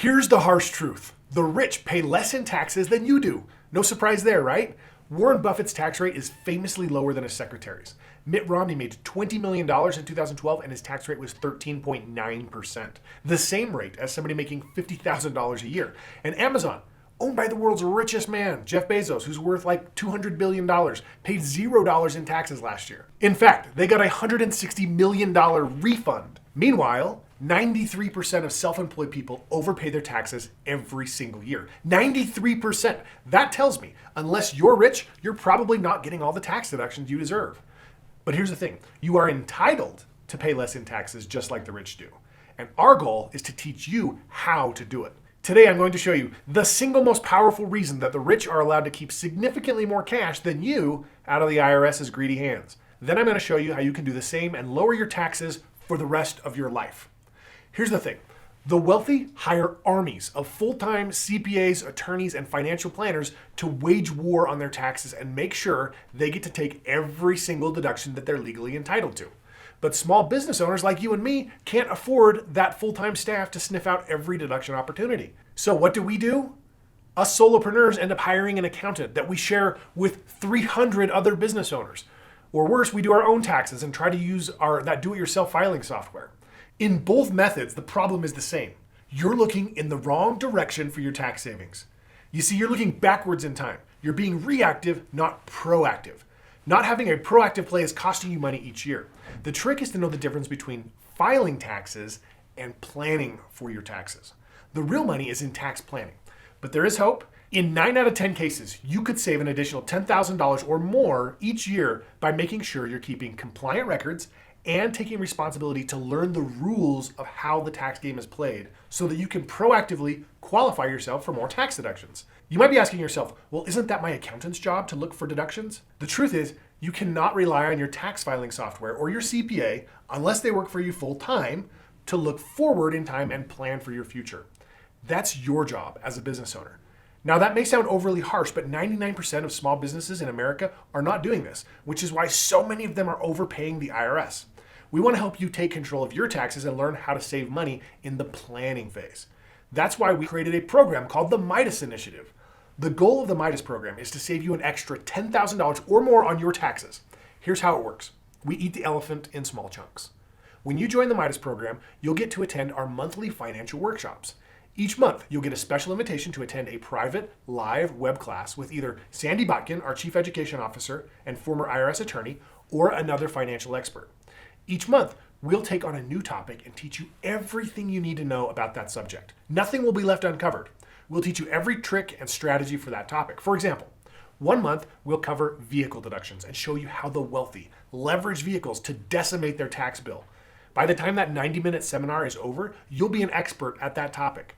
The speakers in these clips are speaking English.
Here's the harsh truth. The rich pay less in taxes than you do. No surprise there, right? Warren Buffett's tax rate is famously lower than his secretary's. Mitt Romney made $20 million in 2012 and his tax rate was 13.9%. The same rate as somebody making $50,000 a year. And Amazon, owned by the world's richest man, Jeff Bezos, who's worth like $200 billion, paid $0 in taxes last year. In fact, they got a $160 million refund. Meanwhile, 93% of self-employed people overpay their taxes every single year. 93%. That tells me, unless you're rich, you're probably not getting all the tax deductions you deserve. But here's the thing, you are entitled to pay less in taxes just like the rich do. And our goal is to teach you how to do it. Today I'm going to show you the single most powerful reason that the rich are allowed to keep significantly more cash than you out of the IRS's greedy hands. Then I'm going to show you how you can do the same and lower your taxes for the rest of your life. Here's the thing. The wealthy hire armies of full-time CPAs, attorneys, and financial planners to wage war on their taxes and make sure they get to take every single deduction that they're legally entitled to. But small business owners like you and me can't afford that full-time staff to sniff out every deduction opportunity. So what do? Us solopreneurs end up hiring an accountant that we share with 300 other business owners. Or worse, we do our own taxes and try to use that do-it-yourself filing software. In both methods, the problem is the same. You're looking in the wrong direction for your tax savings. You see, you're looking backwards in time. You're being reactive, not proactive. Not having a proactive play is costing you money each year. The trick is to know the difference between filing taxes and planning for your taxes. The real money is in tax planning. But there is hope. In 9 out of 10 cases, you could save an additional $10,000 or more each year by making sure you're keeping compliant records and taking responsibility to learn the rules of how the tax game is played so that you can proactively qualify yourself for more tax deductions. You might be asking yourself, well, isn't that my accountant's job to look for deductions? The truth is, you cannot rely on your tax filing software or your CPA unless they work for you full time to look forward in time and plan for your future. That's your job as a business owner. Now that may sound overly harsh, but 99% of small businesses in America are not doing this, which is why so many of them are overpaying the IRS. We want to help you take control of your taxes and learn how to save money in the planning phase. That's why we created a program called the Midas Initiative. The goal of the Midas program is to save you an extra $10,000 or more on your taxes. Here's how it works. We eat the elephant in small chunks. When you join the Midas program, you'll get to attend our monthly financial workshops. Each month, you'll get a special invitation to attend a private, live web class with either Sandy Botkin, our Chief Education Officer and former IRS attorney, or another financial expert. Each month, we'll take on a new topic and teach you everything you need to know about that subject. Nothing will be left uncovered. We'll teach you every trick and strategy for that topic. For example, one month, we'll cover vehicle deductions and show you how the wealthy leverage vehicles to decimate their tax bill. By the time that 90-minute seminar is over, you'll be an expert at that topic.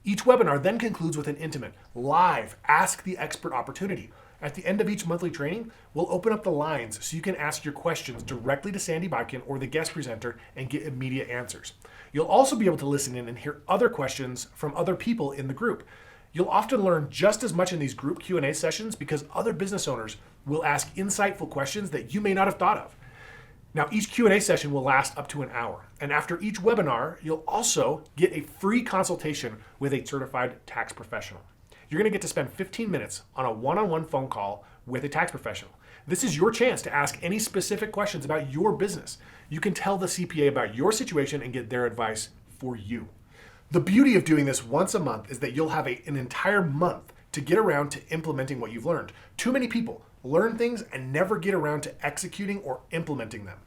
Each webinar then concludes with an intimate, live, Ask the Expert opportunity. At the end of each monthly training, we'll open up the lines so you can ask your questions directly to Sandy Botkin or the guest presenter and get immediate answers. You'll also be able to listen in and hear other questions from other people in the group. You'll often learn just as much in these group Q&A sessions because other business owners will ask insightful questions that you may not have thought of. Now, each Q&A session will last up to an hour. And after each webinar, you'll also get a free consultation with a certified tax professional. You're going to get to spend 15 minutes on a one-on-one phone call with a tax professional. This is your chance to ask any specific questions about your business. You can tell the CPA about your situation and get their advice for you. The beauty of doing this once a month is that you'll have an entire month to get around to implementing what you've learned. Too many people learn things and never get around to executing or implementing them.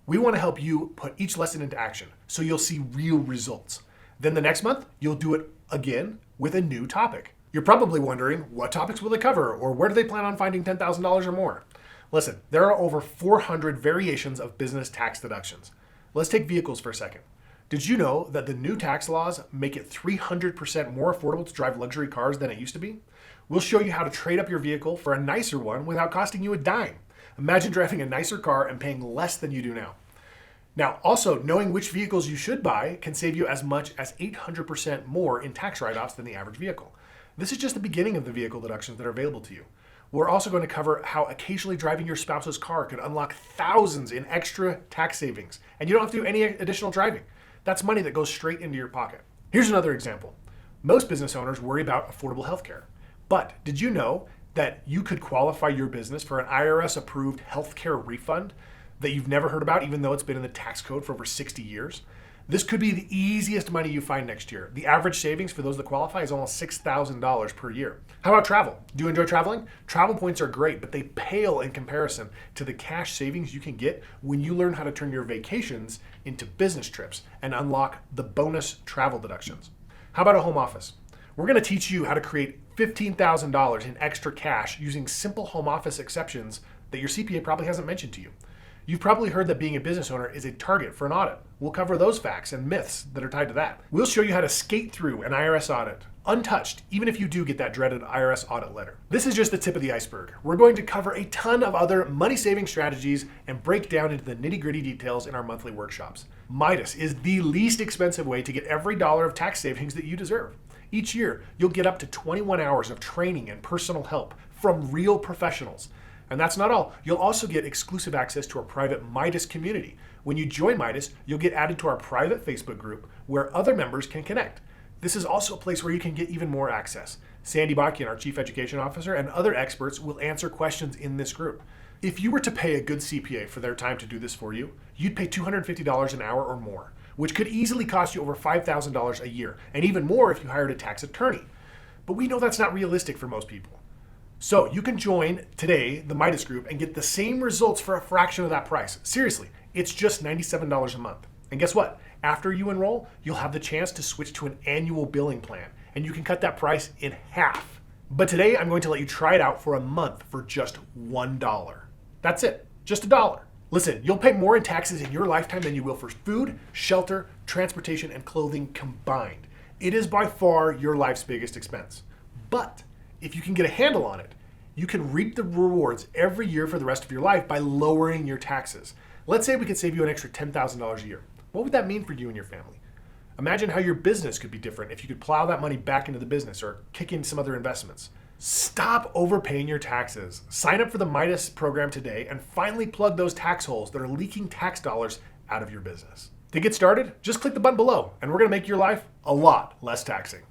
We want to help you put each lesson into action so you'll see real results. Then the next month, you'll do it again with a new topic. You're probably wondering, what topics will they cover, or where do they plan on finding $10,000 or more? Listen, there are over 400 variations of business tax deductions. Let's take vehicles for a second. Did you know that the new tax laws make it 300% more affordable to drive luxury cars than it used to be? We'll show you how to trade up your vehicle for a nicer one without costing you a dime. Imagine driving a nicer car and paying less than you do now. Now, also, knowing which vehicles you should buy can save you as much as 800% more in tax write-offs than the average vehicle. This is just the beginning of the vehicle deductions that are available to you. We're also going to cover how occasionally driving your spouse's car could unlock thousands in extra tax savings, and you don't have to do any additional driving. That's money that goes straight into your pocket. Here's another example. Most business owners worry about affordable healthcare. But did you know that you could qualify your business for an IRS-approved healthcare refund that you've never heard about, even though it's been in the tax code for over 60 years? This could be the easiest money you find next year. The average savings for those that qualify is almost $6,000 per year. How about travel? Do you enjoy traveling? Travel points are great, but they pale in comparison to the cash savings you can get when you learn how to turn your vacations into business trips and unlock the bonus travel deductions. How about a home office? We're going to teach you how to create $15,000 in extra cash using simple home office exceptions that your CPA probably hasn't mentioned to you. You've probably heard that being a business owner is a target for an audit. We'll cover those facts and myths that are tied to that. We'll show you how to skate through an IRS audit untouched, even if you do get that dreaded IRS audit letter. This is just the tip of the iceberg. We're going to cover a ton of other money-saving strategies and break down into the nitty-gritty details in our monthly workshops. Midas is the least expensive way to get every dollar of tax savings that you deserve. Each year, you'll get up to 21 hours of training and personal help from real professionals. And that's not all. You'll also get exclusive access to our private Midas community. When you join Midas, you'll get added to our private Facebook group where other members can connect. This is also a place where you can get even more access. Sandy Bakian, our Chief Education Officer, and other experts will answer questions in this group. If you were to pay a good CPA for their time to do this for you, you'd pay $250 an hour or more, which could easily cost you over $5,000 a year, and even more if you hired a tax attorney. But we know that's not realistic for most people. So you can join today the Midas group and get the same results for a fraction of that price. Seriously, it's just $97 a month. And guess what? After you enroll, you'll have the chance to switch to an annual billing plan, and you can cut that price in half. But today I'm going to let you try it out for a month for just $1. That's it, just $1. Listen, you'll pay more in taxes in your lifetime than you will for food, shelter, transportation, and clothing combined. It is by far your life's biggest expense. But if you can get a handle on it, you can reap the rewards every year for the rest of your life by lowering your taxes. Let's say we could save you an extra $10,000 a year. What would that mean for you and your family? Imagine how your business could be different if you could plow that money back into the business or kick in some other investments. Stop overpaying your taxes. Sign up for the Midas program today and finally plug those tax holes that are leaking tax dollars out of your business. To get started, just click the button below and we're going to make your life a lot less taxing.